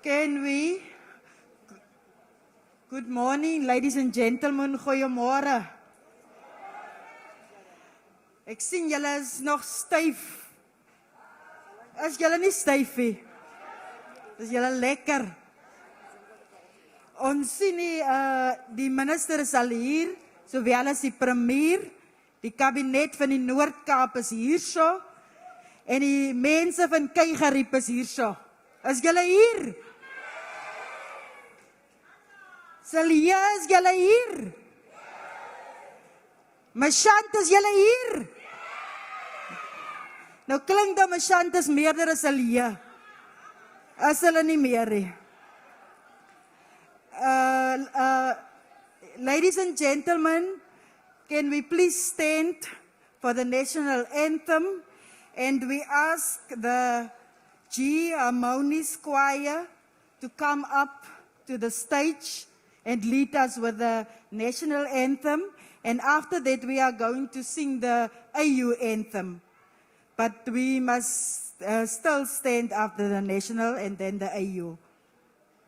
Can we? Good morning, ladies and gentlemen. Goeiemôre. Ek sien julle is nog styf. Is julle nie styf nie? Is julle lekker? Ons sien die minister is al hier, sowel as die premier, die kabinet van die Noord-Kaap is hierso, en die mense van Keigerriep is hierso. Is julle hier? Celia, is julle hier? Mashant, is julle hier? Nou klink dat Mashant is meerder as Celia. Is hulle nie meer nie. Ladies and gentlemen, can we please stand for the national anthem, and we ask the G Harmonies Choir to come up to the stage and lead us with the national anthem, and after that we are going to sing the AU anthem. But we must still stand after the national and then the AU.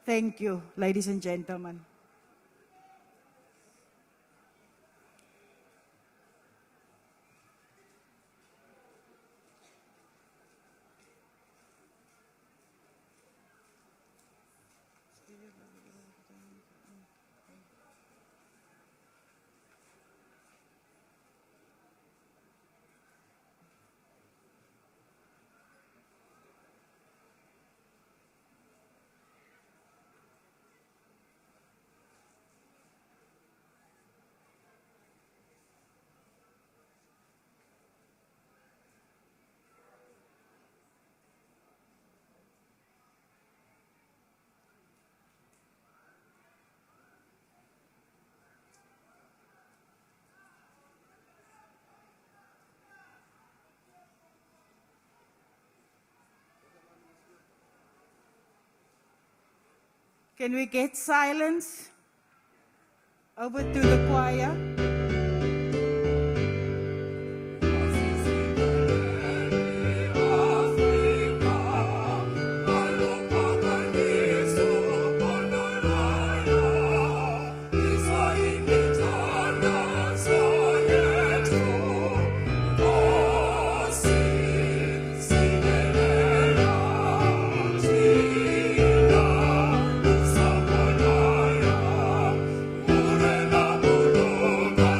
Thank you, ladies and gentlemen. Can we get silence? Over to the choir. Murena muluga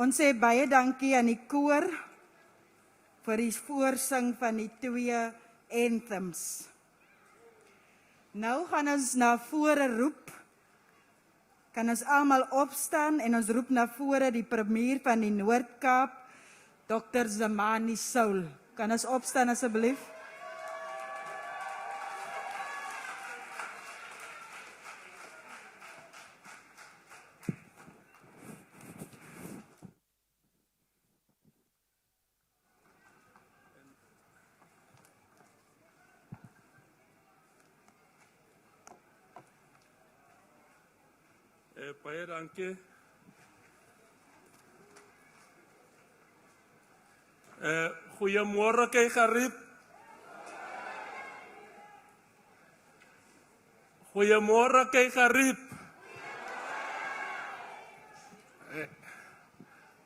Ons sê baie dankie aan die koor vir die voorsing van die 2 anthems. Nou gaan ons na vore roep. Kan ons almal opstaan en ons roep na vore die premier van die Noord-Kaap, Dr. Zamani Soul. Kan ons opstaan asseblief? Baie dankie. Goeiemôre kei Gariep. Goeiemôre kei Gariep.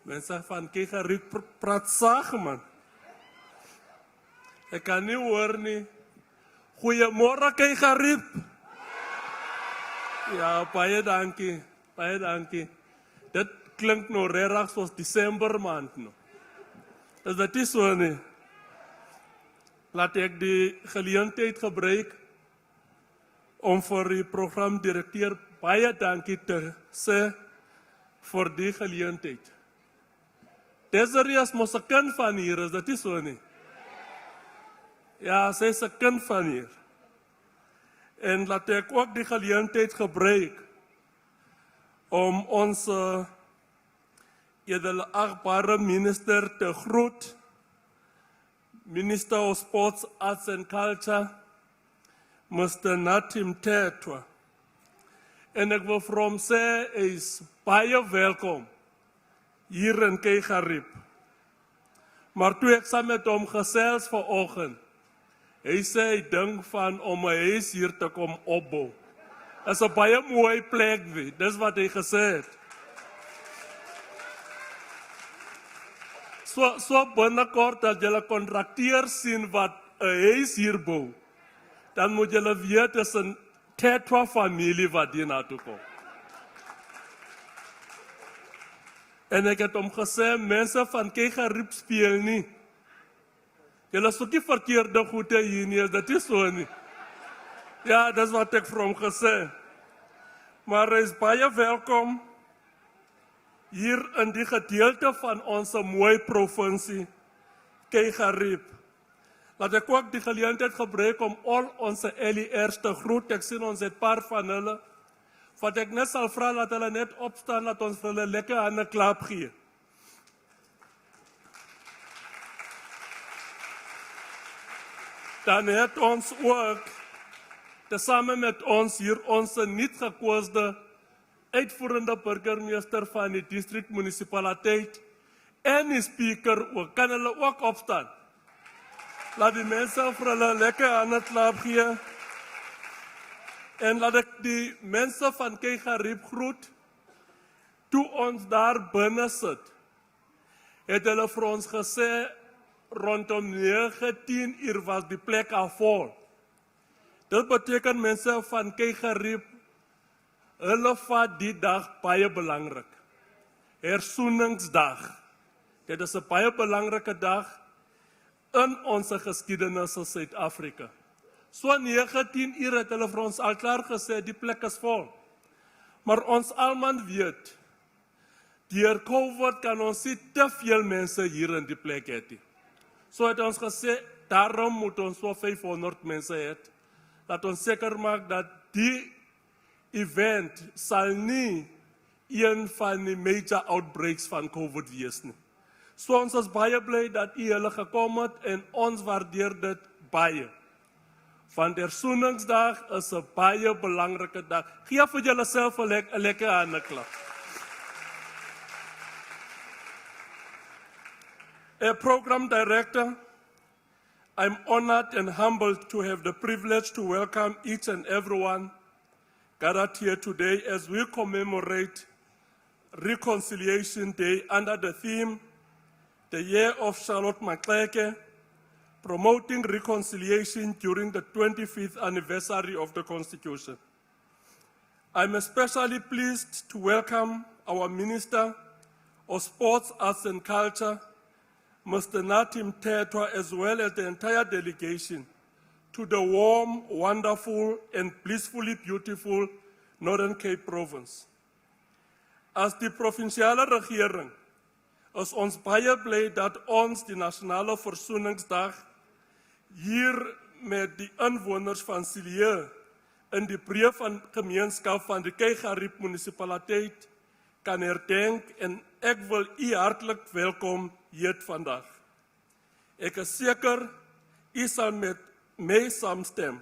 Mense van kei Gariep praat sag man. Ek kan nie hoor nie. Goeiemôre kei Gariep. Ja, baie dankie. Baie dankie. Dit klink nou regtig soos Desember maand nou. Is dit nie so nie? Laat ek die geleentheid gebruik om vir die programdirekteur baie dankie te sê vir die geleentheid. Desiree is mos 'n kind van hier, is dit nie so nie? Ja, sy is 'n kind van hier. En laat ek ook die geleentheid gebruik om ons edelagbare minister te groet, Minister of Sports, Arts and Culture, Mr. Natim Tetwa. En ek wil vir hom sê, hy is baie welkom hier in Kei Gariep. Maar toe ek saam met hom gesels vanoggend, hy sê hy dink van om 'n huis hier te kom opbou. Dit is 'n baie mooi plek weer, dis wat hy gesê het. So binnekort dat julle kontrakteurs sien wat 'n huis hier bou, dan moet julle weet, dis 'n Tetwa familie wat hier naartoe kom. En ek het hom gesê, mense van Kei Gariep speel nie. Julle soek nie verkeerde goede hier nie, is dit nie so nie? Ja, dis wat ek vir hom gesê. Maar hy is baie welkom hier in die gedeelte van ons mooi provinsie, Kei Gariep. Laat ek ook die geleentheid gebruik om al ons LER's te groet. Ek sien ons het paar van hulle. Wat ek net sal vra, dat hulle net opstaan, dat ons vir hulle lekker hande klap gee. Dan het ons ook, tesame met ons hier, ons niet gekoosde uitvoerende burgemeester van die distrikmunisipaliteit en die speaker ook. Kan hulle ook opstaan? Laat die mense vir hulle lekker hande klap gee. En laat ek die mense van Kei Gariep groet. Toe ons daar binne sit, het hulle vir ons gesê, rondom 9:10 uur was die plek al vol. Dit beteken mense van Kei Gariep, hulle vat die dag baie belangrik. Hersoeningsdag. Dit is 'n baie belangrike dag in ons geskiedenis in Suid-Afrika. So 9:10 uur het hulle vir ons al klaar gesê, die plek is vol. Maar ons almal weet, deur COVID kan ons nie te veel mense hier in die plek hê nie. So het ons gesê, daarom moet ons so 500 mense hê. Dat ons seker maak dat die event sal nie een van die major outbreaks van COVID wees nie. So ons is baie bly dat u hulle gekom het en ons waardeer dit baie. Van der Hersoeningsdag is 'n baie belangrike dag. Gee vir julleself 'n lekker hande klap. A program director, I'm honored and humbled to have the privilege to welcome each and everyone gathered here today as we commemorate Reconciliation Day under the theme, the Year of Charlotte Maxeke, promoting reconciliation during the 25th anniversary of the Constitution. I'm especially pleased to welcome our Minister of Sports, Arts and Culture, Mr. Natim Tetwa, as well as the entire delegation, to the warm, wonderful, and blissfully beautiful Northern Cape Province. As die provinsiale regering is ons baie bly dat ons die Nasionale Versoeningsdag hier met die inwoners van Silieu in die breë van gemeenskap van die Keigerriep munisipaliteit kan herdenk en ek wil u hartlik welkom hier vandag. Ek is seker u sal met my saamstem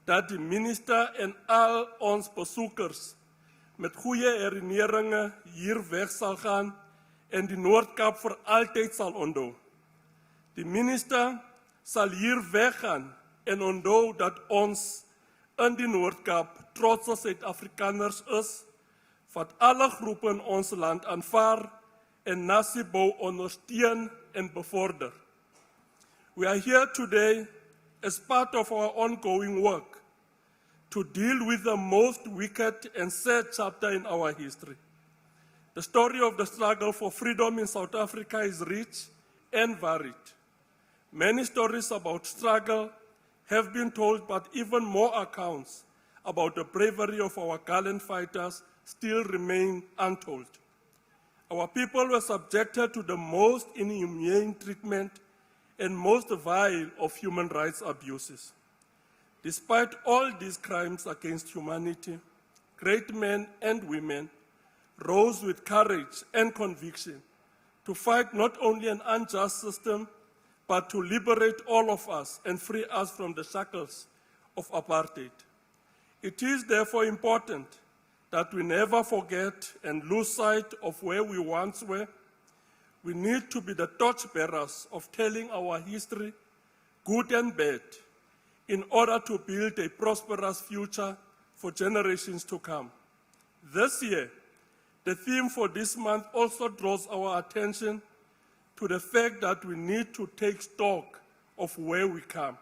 dat die minister en al ons besoekers met goeie herinneringe hier weg sal gaan en die Noord-Kaap vir altyd sal onthou. Die minister sal hier weggaan en onthou dat ons in die Noord-Kaap trotse Suid-Afrikaners is, wat alle groepe in ons land aanvaar en nasiebou ondersteun en bevorder. We are here today as part of our ongoing work to deal with the most wicked and sad chapter in our history. The story of the struggle for freedom in South Africa is rich and varied. Many stories about struggle have been told, but even more accounts about the bravery of our gallant fighters still remain untold. Our people were subjected to the most inhumane treatment and most vile of human rights abuses. Despite all these crimes against humanity, great men and women rose with courage and conviction to fight not only an unjust system, but to liberate all of us and free us from the shackles of apartheid. It is therefore important that we never forget and lose sight of where we once were. We need to be the torchbearers of telling our history, good and bad, in order to build a prosperous future for generations to come. This year, the theme for this month also draws our attention to the fact that we need to take stock of where we come.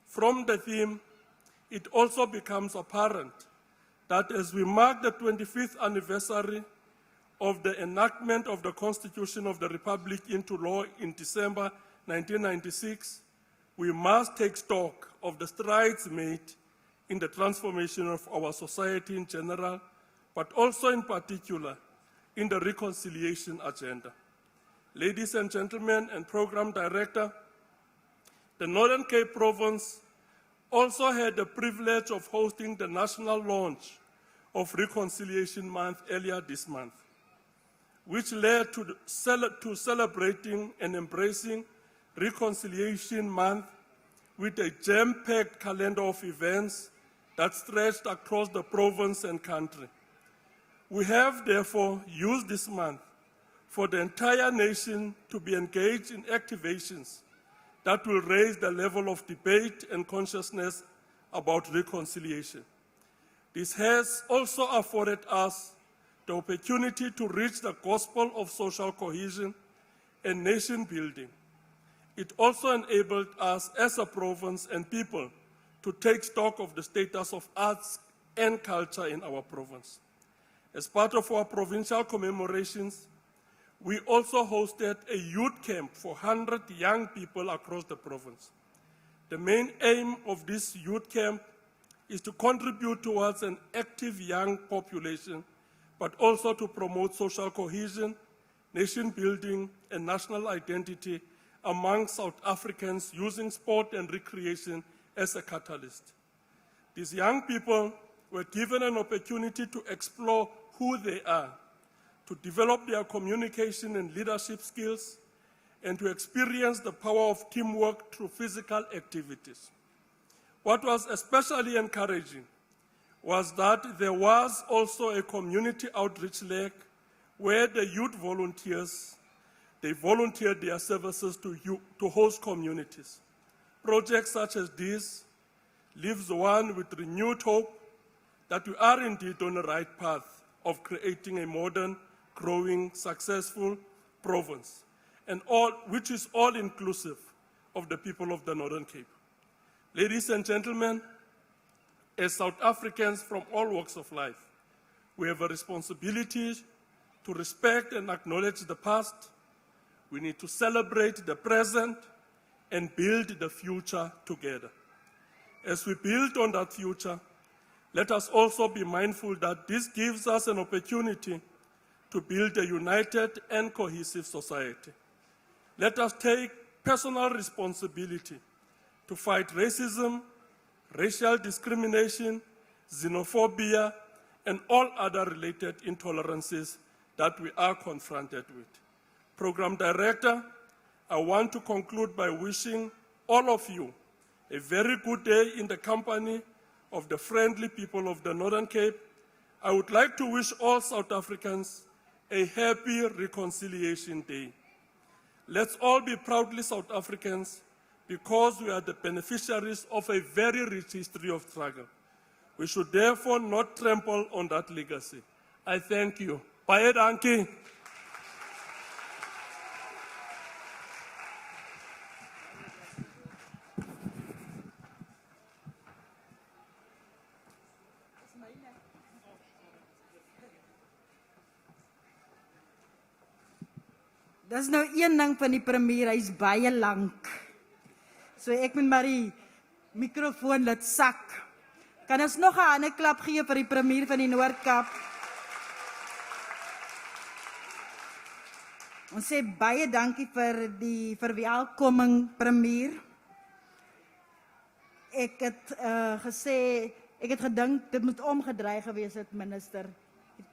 From the theme, it also becomes apparent that as we mark the 25th anniversary of the enactment of the Constitution of the Republic into law in December 1996, we must take stock of the strides made in the transformation of our society in general, but also in particular in the reconciliation agenda. Ladies and gentlemen and program director, the Northern Cape Province also had the privilege of hosting the national launch of Reconciliation Month earlier this month, which led to celebrating and embracing Reconciliation Month with a jam-packed calendar of events that stretched across the province and country. We have therefore used this month for the entire nation to be engaged in activations that will raise the level of debate and consciousness about reconciliation. This has also afforded us the opportunity to reach the gospel of social cohesion and nation building. It also enabled us as a province and people to take stock of the status of arts and culture in our province. As part of our provincial commemorations, we also hosted a youth camp for 100 young people across the province. The main aim of this youth camp is to contribute towards an active young population, but also to promote social cohesion, nation building, and national identity among South Africans using sport and recreation as a catalyst. These young people were given an opportunity to explore who they are, to develop their communication and leadership skills, and to experience the power of teamwork through physical activities. What was especially encouraging was that there was also a community outreach leg where the youth volunteers, they volunteered their services to host communities. Projects such as this leaves one with renewed hope that we are indeed on the right path of creating a modern, growing, successful province, and which is all inclusive of the people of the Northern Cape. Ladies and gentlemen, as South Africans from all walks of life, we have a responsibility to respect and acknowledge the past. We need to celebrate the present and build the future together. As we build on that future, let us also be mindful that this gives us an opportunity to build a united and cohesive society. Let us take personal responsibility to fight racism, racial discrimination, xenophobia, and all other related intolerances that we are confronted with. Program Director, I want to conclude by wishing all of you a very good day in the company of the friendly people of the Northern Cape. I would like to wish all South Africans a happy Reconciliation Day. Let's all be proudly South Africans because we are the beneficiaries of a very rich history of struggle. We should therefore not trample on that legacy. I thank you. Baie dankie. Dis nou een ding van die premier, hy's baie lank. So ek moet maar die mikrofoon laat sak. Kan ons nog 'n hande klap gee vir die premier van die Noord-Kaap? Ons sê baie dankie vir die verwelkoming, premier. Ek het gesê, ek het gedink dit moet omgedraai gewees het, minister. It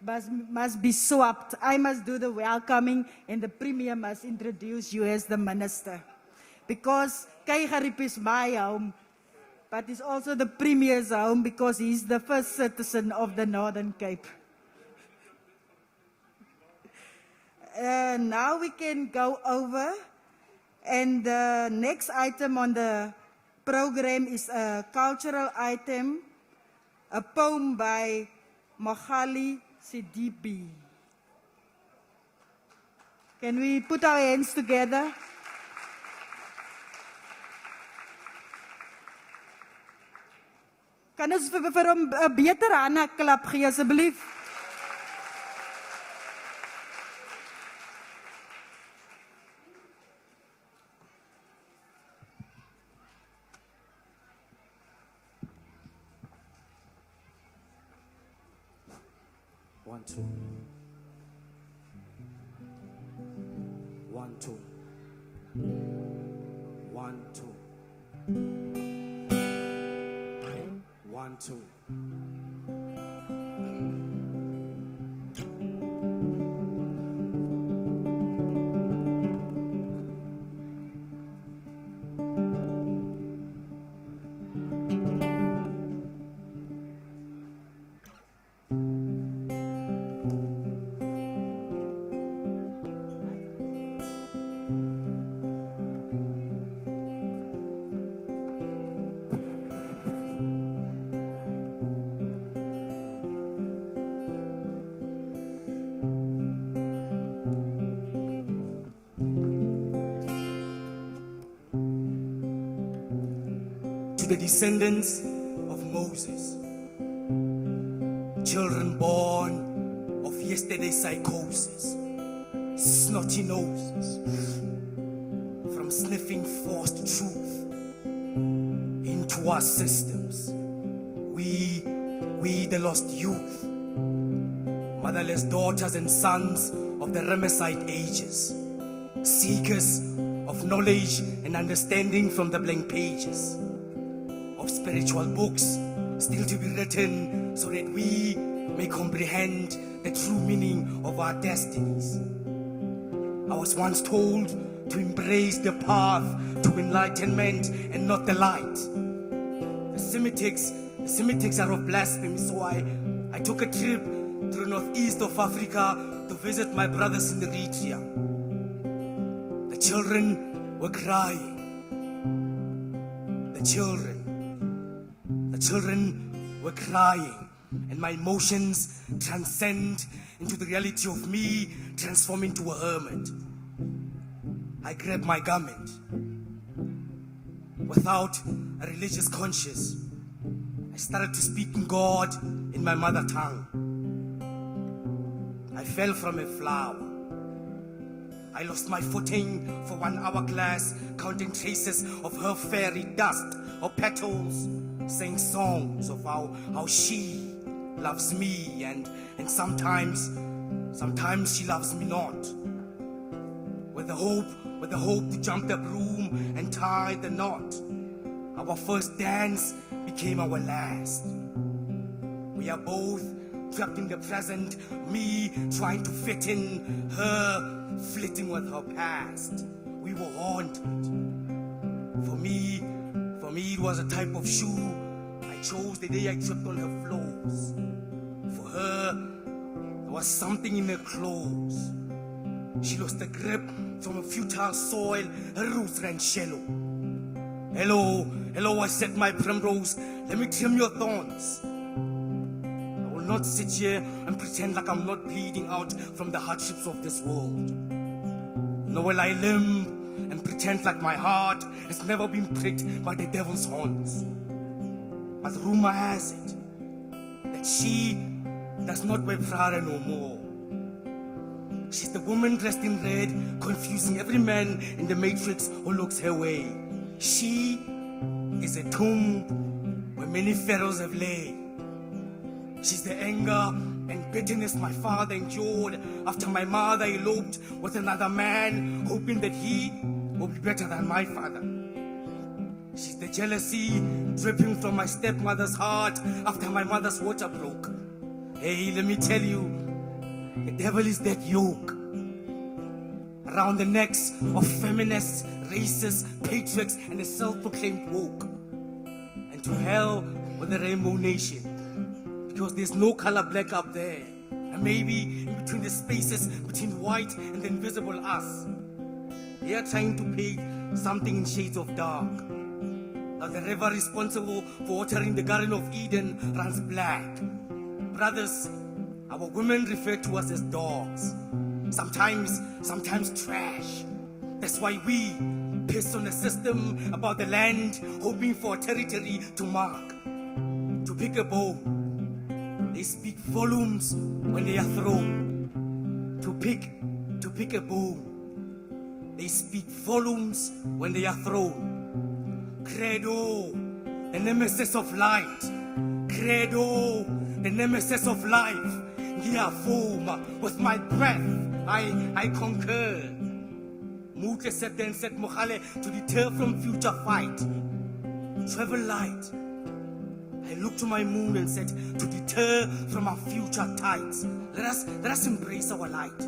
must be swapped. I must do the welcoming and the premier must introduce you as the minister. Because Keigarip is my home, but it's also the premier's home because he's the first citizen of the Northern Cape. Now we can go over, and the next item on the program is a cultural item, a poem by Magali Sidibe. Can we put our hands together? Kan ons vir hom 'n beter hande klap gee asseblief? One, two. One, two. One, two. One, two. To the descendants of Moses, children born of yesterday's psychosis, snotty noses, from sniffing forced truth into our systems. We the lost youth, motherless daughters and sons of the Ramesside ages, seekers of knowledge and understanding from the blank pages of spiritual books still to be written so that we may comprehend the true meaning of our destinies. I was once told to embrace the path to enlightenment and not the light. The Semitics are of blasphemy, so I took a trip to the northeast of Africa to visit my brothers in Eritrea. The children were crying. The children were crying, and my emotions transcend into the reality of me transforming to a hermit. I grabbed my garment. Without a religious conscience, I started to speak in God in my mother tongue. I fell from a flower. I lost my footing for 1 hourglass, counting traces of her fairy dust or petals, sang songs of how she loves me and sometimes she loves me not. With the hope to jump the broom and tie the knot. Our first dance became our last. We are both trapped in the present, me trying to fit in, her flitting with her past. We were haunted. For me it was a type of shoe I chose the day I tripped on her floors. For her, there was something in her clothes. She lost the grip from a futile soil, her roots ran shallow. Hello, I said, my primrose, let me trim your thorns. I will not sit here and pretend like I'm not bleeding out from the hardships of this world. Nor will I limp and pretend like my heart has never been pricked by the devil's horns. But rumor has it that she does not wear Prada no more. She's the woman dressed in red, confusing every man in the matrix who looks her way. She is a tomb where many pharaohs have laid. She's the anger and bitterness my father endured after my mother eloped with another man, hoping that he will be better than my father. She's the jealousy dripping from my stepmother's heart after my mother's water broke. Hey, let me tell you, the devil is that yoke around the necks of feminists, racists, patriots, and the self-proclaimed woke. And to hell with the rainbow nation, because there's no color black up there. And maybe in between the spaces between white and the invisible us, they are trying to paint something in shades of dark. Now the river responsible for watering the Garden of Eden runs black. Brothers, our women refer to us as dogs. Sometimes trash. That's why we piss on the system about the land, hoping for a territory to mark. To pick a bow, they speak volumes when they are thrown. To pick a bow, they speak volumes when they are thrown. Credo, the nemesis of light. Credo, the nemesis of life. Gia foam, with my breath, I conquer. Muke said then said Mohale to deter from future fight. Travel light. I looked to my moon and said to deter from our future tides. Let us embrace our light,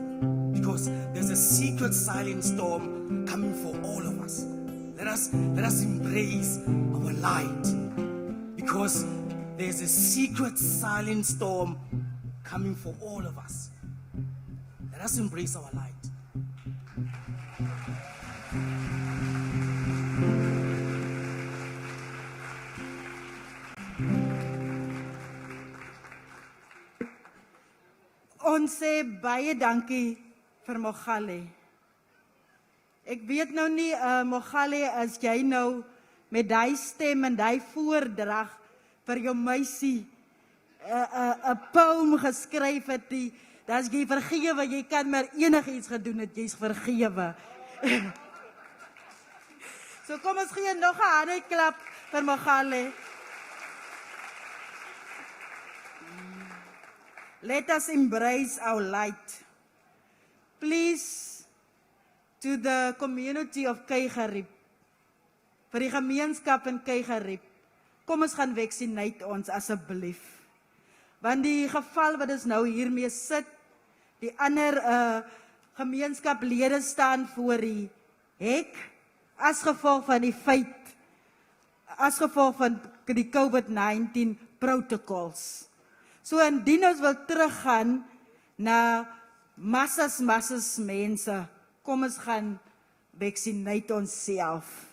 because there's a secret silent storm coming for all of us. Let us embrace our light, because there's a secret silent storm coming for all of us. Let us embrace our light. Ons sê baie dankie vir Mogale. Ek weet nou nie, Mogale, as jy nou met die stem en die voordrag vir jou meisie 'n poem geskryf het, dan is jy vergewe, jy kan maar enigiets gedoen het, jy's vergewe. So kom ons gee nog 'n handeklap vir Mogale. Let us embrace our light. Please, to the community of Keigerriep, vir die gemeenskap in Keigerriep, kom ons gaan vaccinate ons asseblief. Want die geval wat ons nou hiermee sit, die ander gemeenskaplede staan voor die hek, as gevolg van die feit, as gevolg van die COVID-19 protocols. So indien ons wil teruggaan na massas mense, kom ons gaan vaccinate ons self.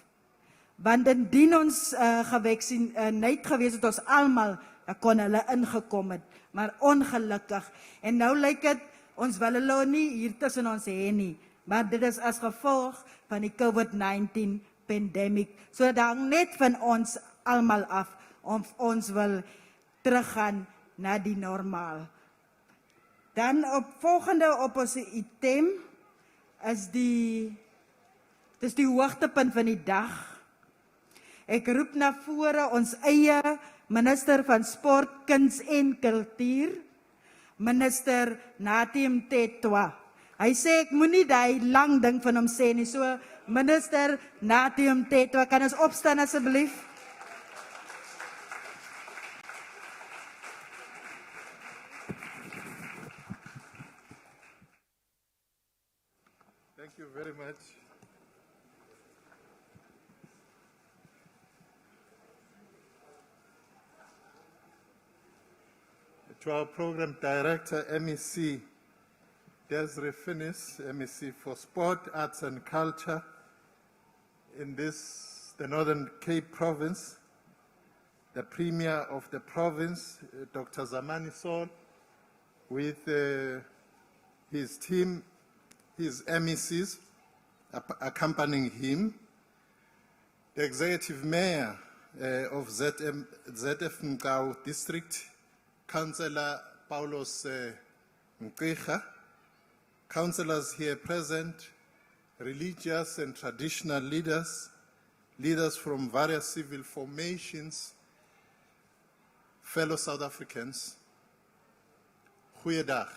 Want indien ons gevaccinate gewees het ons almal, dan kon hulle ingekom het, maar ongelukkig. En nou lyk dit, ons wil hulle nie hier tussen ons hê nie, maar dit is as gevolg van die COVID-19 pandemic. So dit hang net van ons almal af, of ons wil teruggaan na die normaal. Dan volgende op ons item is dis die hoogtepunt van die dag. Ek roep na vore ons eie minister van Sport, Kuns en Kultuur, minister Anthem Tetwa. Hy sê ek moenie daai lang ding van hom sê nie. So minister Anthem Tetwa, kan ons opstaan asseblief? Thank you very much. To our program director, MEC Desiree Finnis, MEC for Sport, Arts and Culture in the Northern Cape Province, the Premier of the province, Dr. Zamani Sol, with his team, his MECs accompanying him, the Executive Mayor of ZF Mkau District, Councillor Paulos Mkwecha, councillors here present, religious and traditional leaders, leaders from various civil formations, fellow South Africans, goeiedag.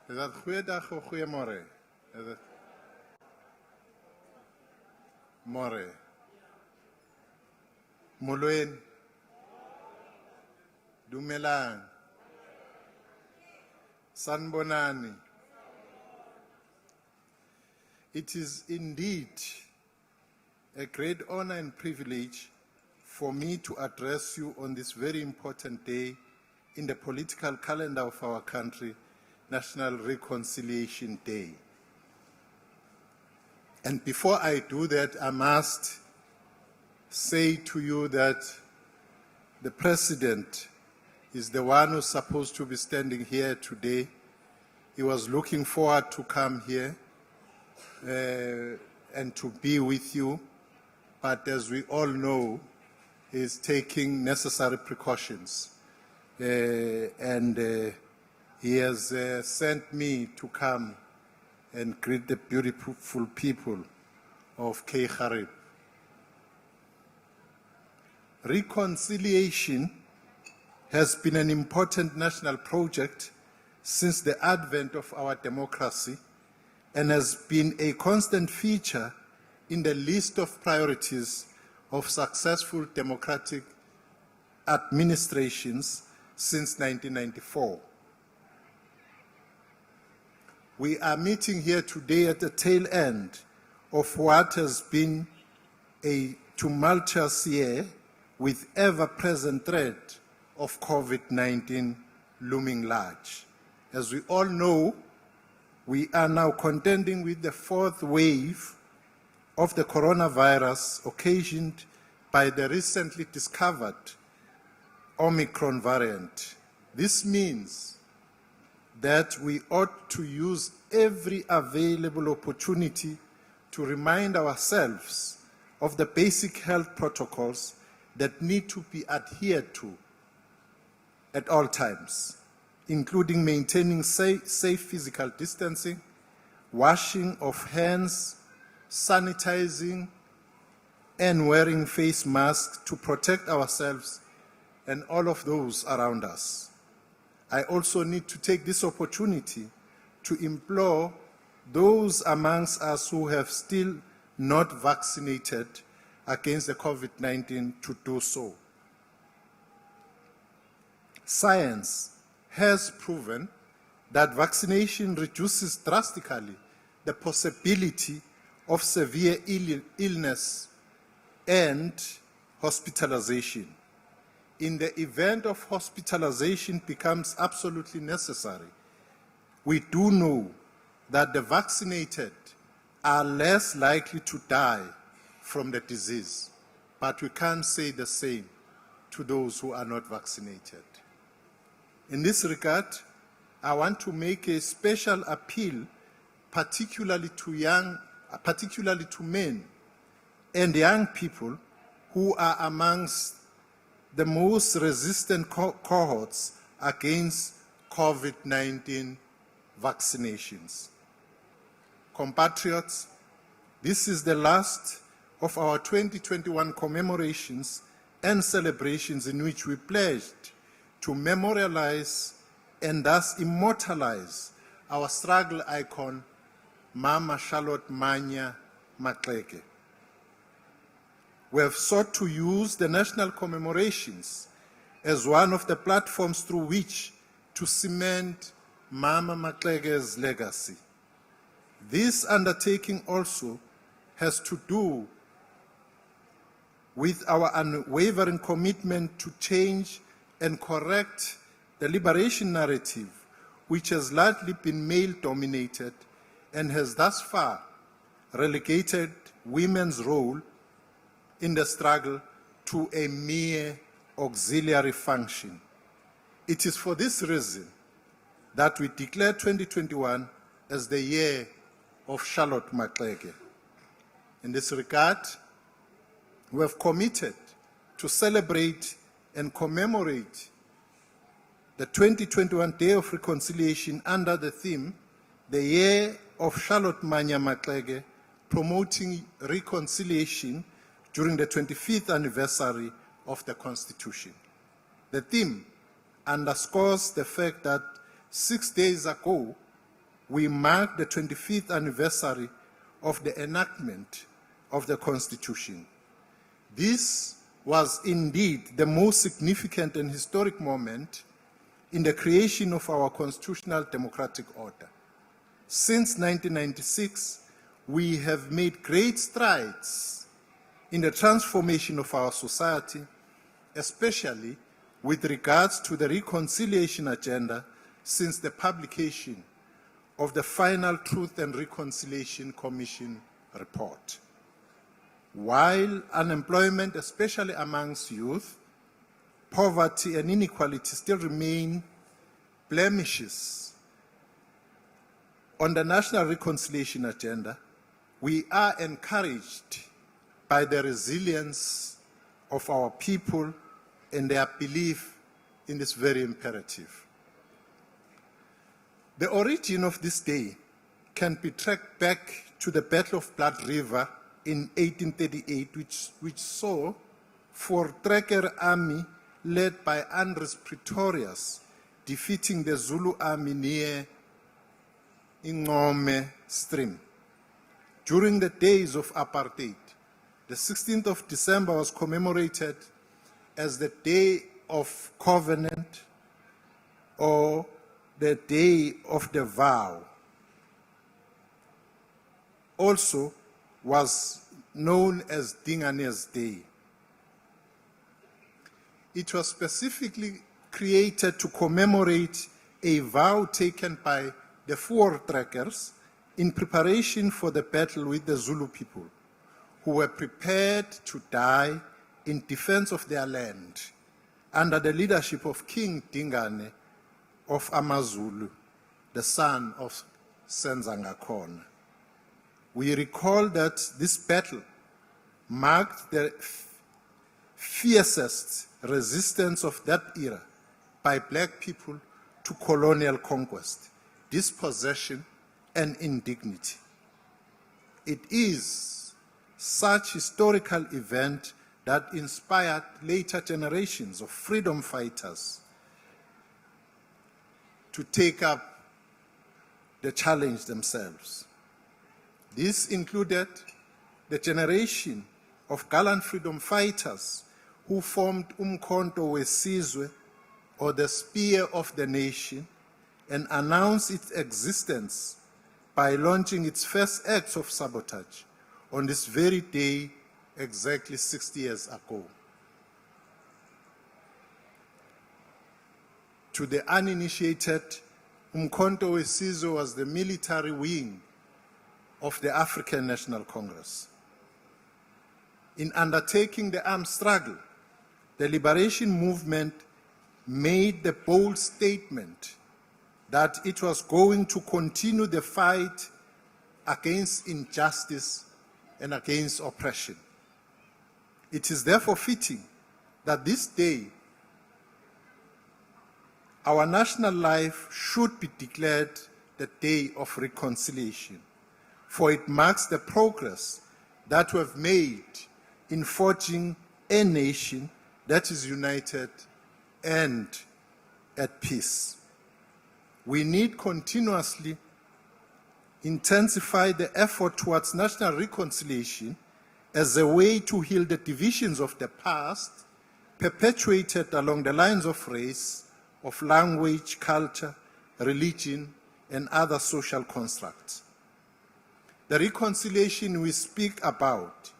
Is dat goeiedag of goeiemorgen? Morgen. Molweni. Dumelang. Sanbonani. It is indeed a great honor and privilege for me to address you on this very important day in the political calendar of our country, National Reconciliation Day. And before I do that, I must say to you that the President is the one who's supposed to be standing here today. He was looking forward to come here and to be with you, but as we all know, he's taking necessary precautions. And he has sent me to come and greet the beautiful people of Keiharib. Reconciliation has been an important national project since the advent of our democracy and has been a constant feature in the list of priorities of successful democratic administrations since 1994. We are meeting here today at the tail end of what has been a tumultuous year with ever-present threat of COVID-19 looming large. As we all know, we are now contending with the fourth wave of the coronavirus occasioned by the recently discovered Omicron variant. This means that we ought to use every available opportunity to remind ourselves of the basic health protocols that need to be adhered to at all times, including maintaining safe physical distancing, washing of hands, sanitizing, and wearing face masks to protect ourselves and all of those around us. I also need to take this opportunity to implore those amongst us who have still not vaccinated against the COVID-19 to do so. Science has proven that vaccination reduces drastically the possibility of severe illness and hospitalization. In the event of hospitalization becomes absolutely necessary, we do know that the vaccinated are less likely to die from the disease, but we can't say the same to those who are not vaccinated. In this regard, I want to make a special appeal, particularly to men and young people who are amongst the most resistant cohorts against COVID-19 vaccinations. Compatriots, this is the last of our 2021 commemorations and celebrations in which we pledged to memorialize and thus immortalize our struggle icon, Mama Charlotte Manya Maxeke. We have sought to use the national commemorations as one of the platforms through which to cement Mama Maxeke's legacy. This undertaking also has to do with our unwavering commitment to change and correct the liberation narrative, which has largely been male-dominated and has thus far relegated women's role in the struggle to a mere auxiliary function. It is for this reason that we declare 2021 as the year of Charlotte Maxeke. In this regard, we have committed to celebrate and commemorate the 2021 Day of Reconciliation under the theme, the Year of Charlotte Manya Maxeke, promoting reconciliation during the 25th anniversary of the Constitution. The theme underscores the fact that 6 days ago, we marked the 25th anniversary of the enactment of the Constitution. This was indeed the most significant and historic moment in the creation of our constitutional democratic order. Since 1996, we have made great strides in the transformation of our society, especially with regards to the reconciliation agenda since the publication of the final Truth and Reconciliation Commission report. While unemployment, especially amongst youth, poverty and inequality still remain blemishes on the national reconciliation agenda, we are encouraged by the resilience of our people and their belief in this very imperative. The origin of this day can be tracked back to the Battle of Blood River in 1838, which saw Voortrekker army led by Andries Pretorius defeating the Zulu army near Ingome Stream. During the days of apartheid, the 16th of December was commemorated as the Day of Covenant or the Day of the Vow. Also was known as Dingane's Day. It was specifically created to commemorate a vow taken by the Voortrekkers in preparation for the battle with the Zulu people, who were prepared to die in defense of their land under the leadership of King Dingane of AmaZulu, the son of Senzangakhona. We recall that this battle marked the fiercest resistance of that era by black people to colonial conquest, dispossession, and indignity. It is such historical event that inspired later generations of freedom fighters to take up the challenge themselves. This included the generation of gallant freedom fighters who formed Umkhonto Wesizwe, or the Spear of the Nation, and announced its existence by launching its first acts of sabotage on this very day exactly 60 years ago. To the uninitiated, Umkhonto Wesizwe was the military wing of the African National Congress. In undertaking the armed struggle, the liberation movement made the bold statement that it was going to continue the fight against injustice and against oppression. It is therefore fitting that this day our national life should be declared the Day of Reconciliation, for it marks the progress that we have made in forging a nation that is united and at peace. We need continuously intensify the effort towards national reconciliation as a way to heal the divisions of the past perpetuated along the lines of race, of language, culture, religion, and other social constructs. The reconciliation we speak about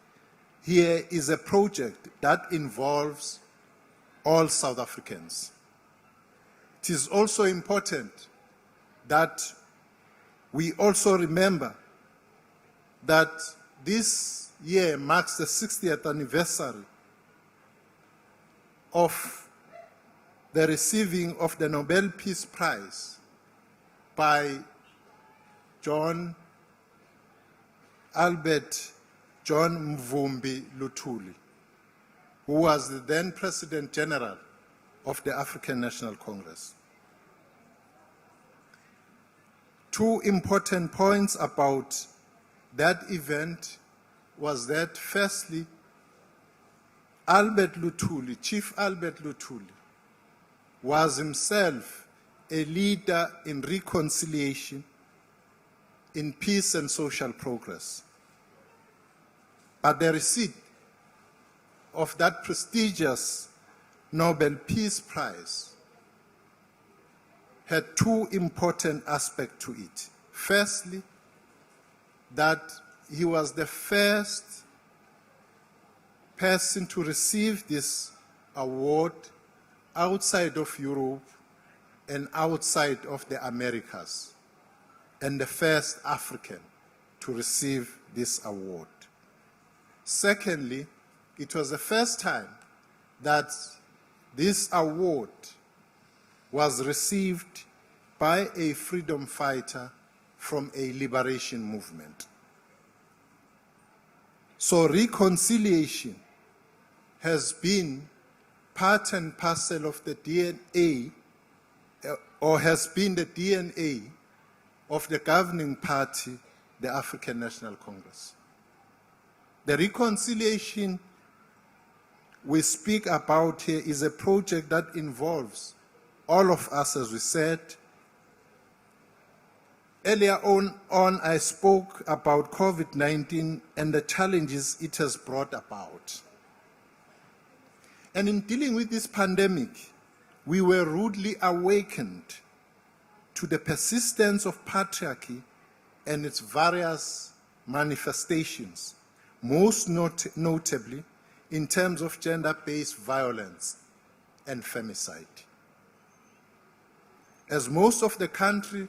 here is a project that involves all South Africans. It is also important that we also remember that this year marks the 60th anniversary of the receiving of the Nobel Peace Prize by John Mvumbi Luthuli, who was the then President General of the African National Congress. Two important points about that event was that, firstly, Chief Albert Luthuli, was himself a leader in reconciliation, in peace and social progress. But the receipt of that prestigious Nobel Peace Prize had two important aspects to it. Firstly, that he was the first person to receive this award outside of Europe and outside of the Americas, and the first African to receive this award. Secondly, it was the first time that this award was received by a freedom fighter from a liberation movement. So reconciliation has been part and parcel of the DNA, or has been the DNA of the governing party, the African National Congress. The reconciliation we speak about here is a project that involves all of us, as we said. Earlier on, I spoke about COVID-19 and the challenges it has brought about. And in dealing with this pandemic, we were rudely awakened to the persistence of patriarchy and its various manifestations, most notably in terms of gender-based violence and femicide. As most of the country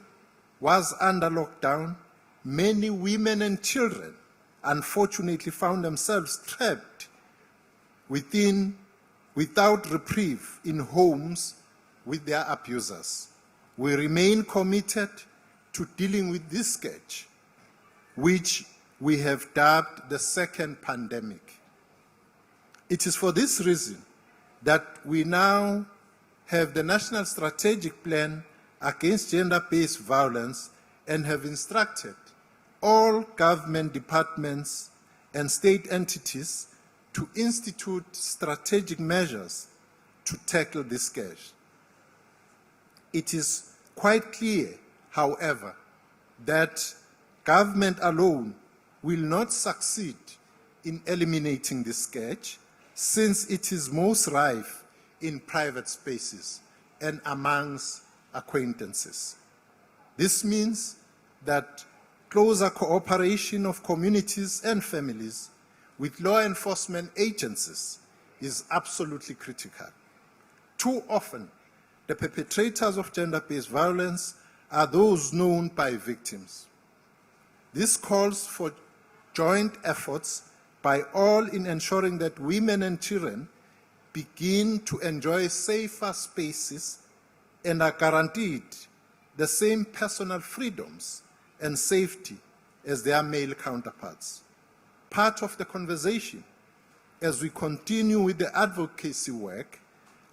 was under lockdown, many women and children unfortunately found themselves trapped without reprieve in homes with their abusers. We remain committed to dealing with this scourge, which we have dubbed the second pandemic. It is for this reason that we now have the National Strategic Plan Against Gender-Based Violence and have instructed all government departments and state entities to institute strategic measures to tackle this scourge. It is quite clear, however, that government alone will not succeed in eliminating this scourge, since it is most rife in private spaces and amongst acquaintances. This means that closer cooperation of communities and families with law enforcement agencies is absolutely critical. Too often, the perpetrators of gender-based violence are those known by victims. This calls for joint efforts by all in ensuring that women and children begin to enjoy safer spaces and are guaranteed the same personal freedoms and safety as their male counterparts. Part of the conversation, as we continue with the advocacy work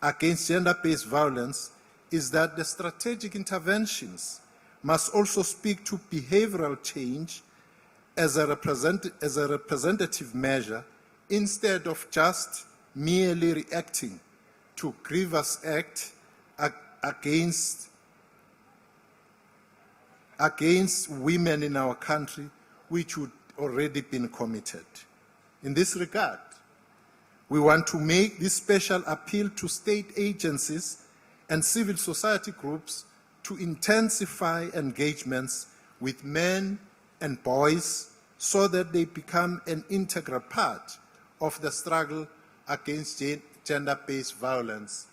against gender-based violence, is that the strategic interventions must also speak to behavioral change as a representative measure instead of just merely reacting to grievous acts against women in our country which would already been committed. In this regard, we want to make this special appeal to state agencies and civil society groups to intensify engagements with men and boys so that they become an integral part of the struggle against gender-based violence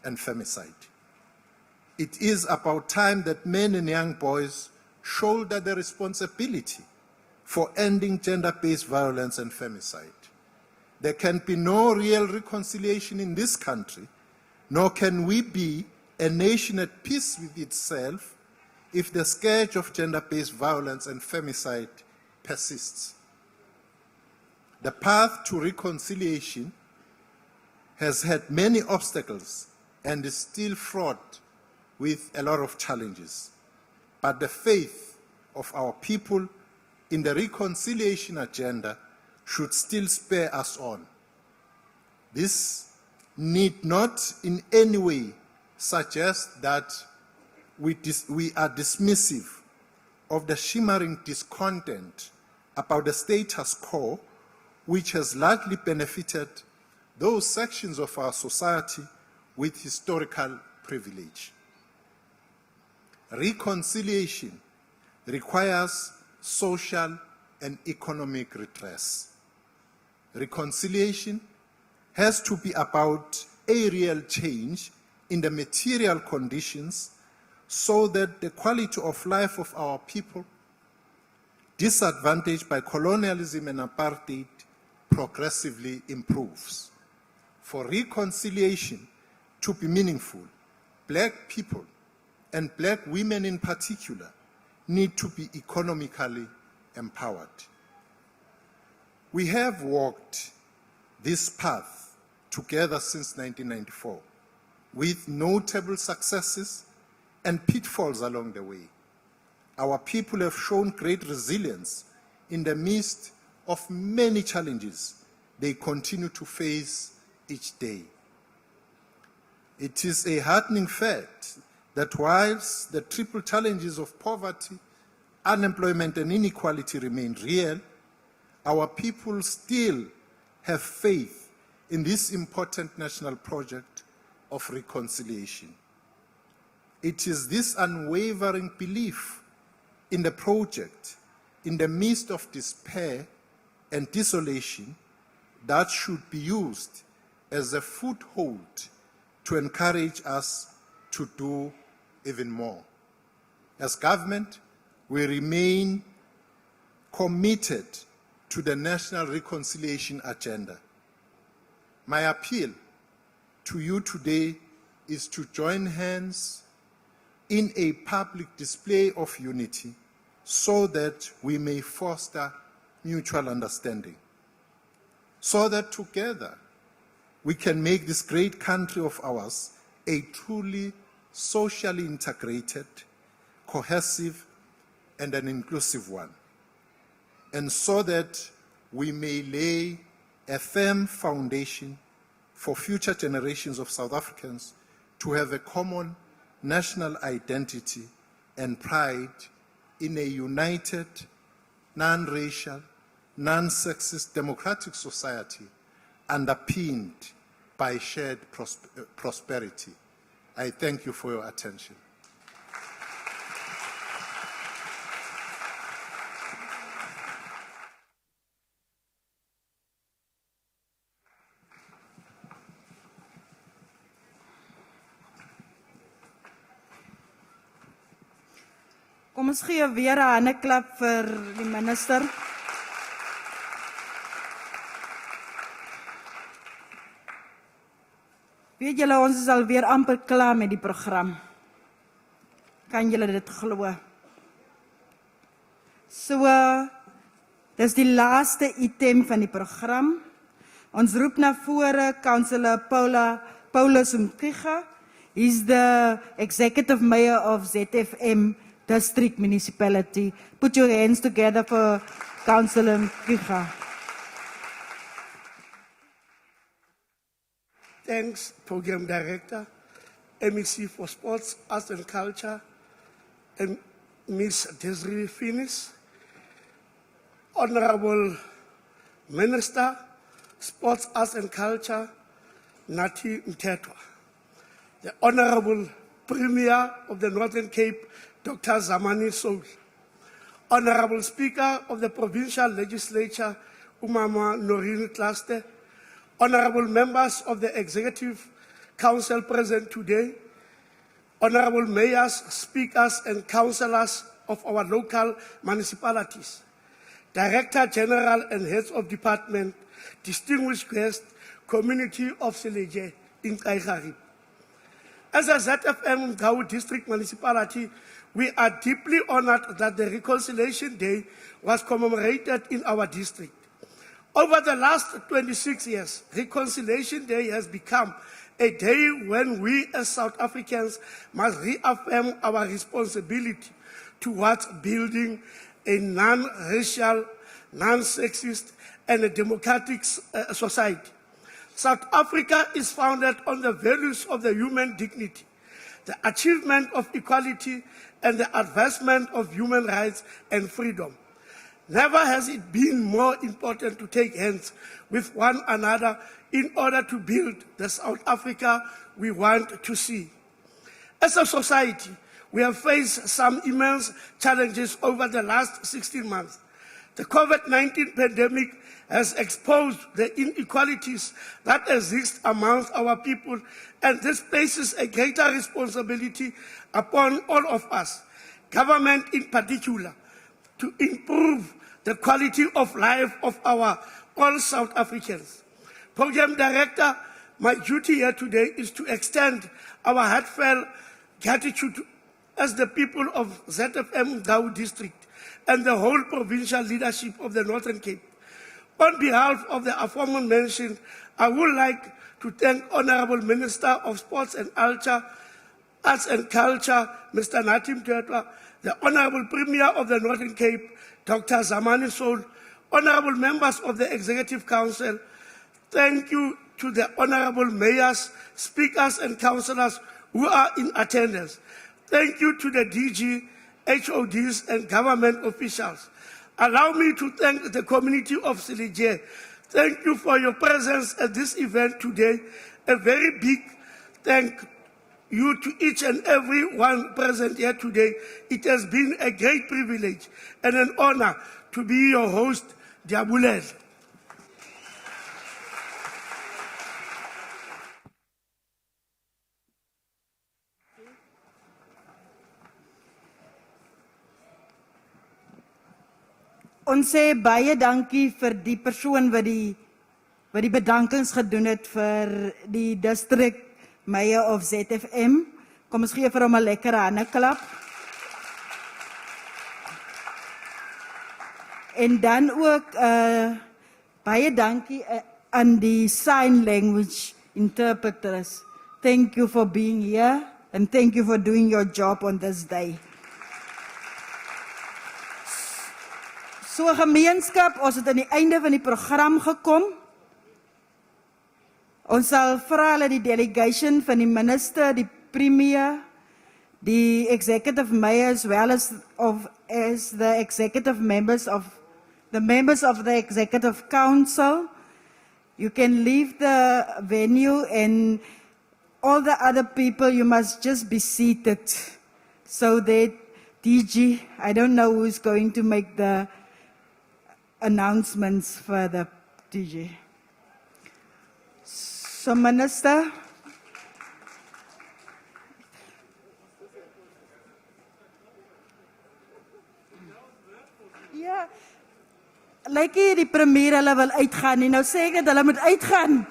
and femicide. It is about time that men and young boys shoulder the responsibility for ending gender-based violence and femicide. There can be no real reconciliation in this country, nor can we be a nation at peace with itself if the scourge of gender-based violence and femicide persists. The path to reconciliation has had many obstacles and is still fraught with a lot of challenges. But the faith of our people in the reconciliation agenda should still spur us on. This need not in any way suggest that we are dismissive of the shimmering discontent about the status quo, which has largely benefited those sections of our society with historical privilege. Reconciliation requires social and economic redress. Reconciliation has to be about a real change in the material conditions so that the quality of life of our people, disadvantaged by colonialism and apartheid, progressively improves. For reconciliation to be meaningful, Black people, and Black women in particular, need to be economically empowered. We have walked this path together since 1994, with notable successes and pitfalls along the way. Our people have shown great resilience in the midst of many challenges they continue to face each day. It is a heartening fact that whilst the triple challenges of poverty, unemployment, and inequality remain real, our people still have faith in this important national project of reconciliation. It is this unwavering belief in the project, in the midst of despair and desolation, that should be used as a foothold to encourage us to do even more. As government, we remain committed to the national reconciliation agenda. My appeal to you today is to join hands in a public display of unity so that we may foster mutual understanding, so that together we can make this great country of ours a truly socially integrated, cohesive, and an inclusive one, and so that we may lay a firm foundation for future generations of South Africans to have a common national identity and pride in a united, non-racial, non-sexist democratic society underpinned by shared prosperity. I thank you for your attention. Kom ons gee weer 'n handeklap vir die minister. Weet julle, ons is alweer amper klaar met die program. Kan julle dit glo? So, dis die laaste item van die program. Ons roep na vore Councillor Paulus Mkiga, He's the executive mayor of ZFM District Municipality. Put your hands together for Councillor Kiga. Thanks, Program Director, MEC for Sports, Arts and Culture, and Ms. Desiree Finis, Honorable Minister, Sports, Arts and Culture, Nati Mtetwa, the Honorable Premier of the Northern Cape, Dr. Zamani Soul, Honorable Speaker of the Provincial Legislature, Umama Noreen Klaste, Honorable members of the Executive Council present today, Honorable mayors, speakers, and councillors of our local municipalities, Director General and heads of department, distinguished guests, community of Sileje in Kaihari. As a ZFM Gau District Municipality, we are deeply honored that the Reconciliation Day was commemorated in our district. Over the last 26 years, Reconciliation Day has become a day when we as South Africans must reaffirm our responsibility towards building a non-racial, non-sexist, and a democratic society. South Africa is founded on the values of the human dignity, the achievement of equality, and the advancement of human rights and freedom. Never has it been more important to take hands with one another in order to build the South Africa we want to see. As a society, we have faced some immense challenges over the last 16 months. The COVID-19 pandemic has exposed the inequalities that exist amongst our people, and this places a greater responsibility upon all of us, government in particular, to improve the quality of life of our all South Africans. Program Director, my duty here today is to extend our heartfelt gratitude as the people of ZFM Gau District and the whole provincial leadership of the Northern Cape. On behalf of the aforementioned, I would like to thank Honorable Minister of Sports and Arts and Culture, Mr. Natim Mtetwa, the Honorable Premier of the Northern Cape, Dr. Zamani Soul, Honorable members of the Executive Council. Thank you to the Honorable Mayors, Speakers, and Councillors who are in attendance. Thank you to the DG, HODs, and government officials. Allow me to thank the community of Sileje. Thank you for your presence at this event today. A very big thank you to each and every one present here today. It has been a great privilege and an honor to be your host, Diabulel. Ons sê baie dankie vir die persoon wat die bedankings gedoen het vir die district mayor of ZFM. Kom ons gee vir hom 'n lekker handeklap. En dan ook baie dankie aan die sign language interpreters. Thank you for being here and thank you for doing your job on this day. So gemeenskap, ons het aan die einde van die program gekom. Ons sal vra dat die delegation van die minister, die premier, die executive mayor as well as the executive members of the executive council, you can leave the venue, and all the other people, you must just be seated. So that DG, I don't know who's going to make the announcements for the DG. So, Minister. Ja, lyk hier die premier hulle wil uitgaan nie. Nou sê ek dat hulle moet uitgaan.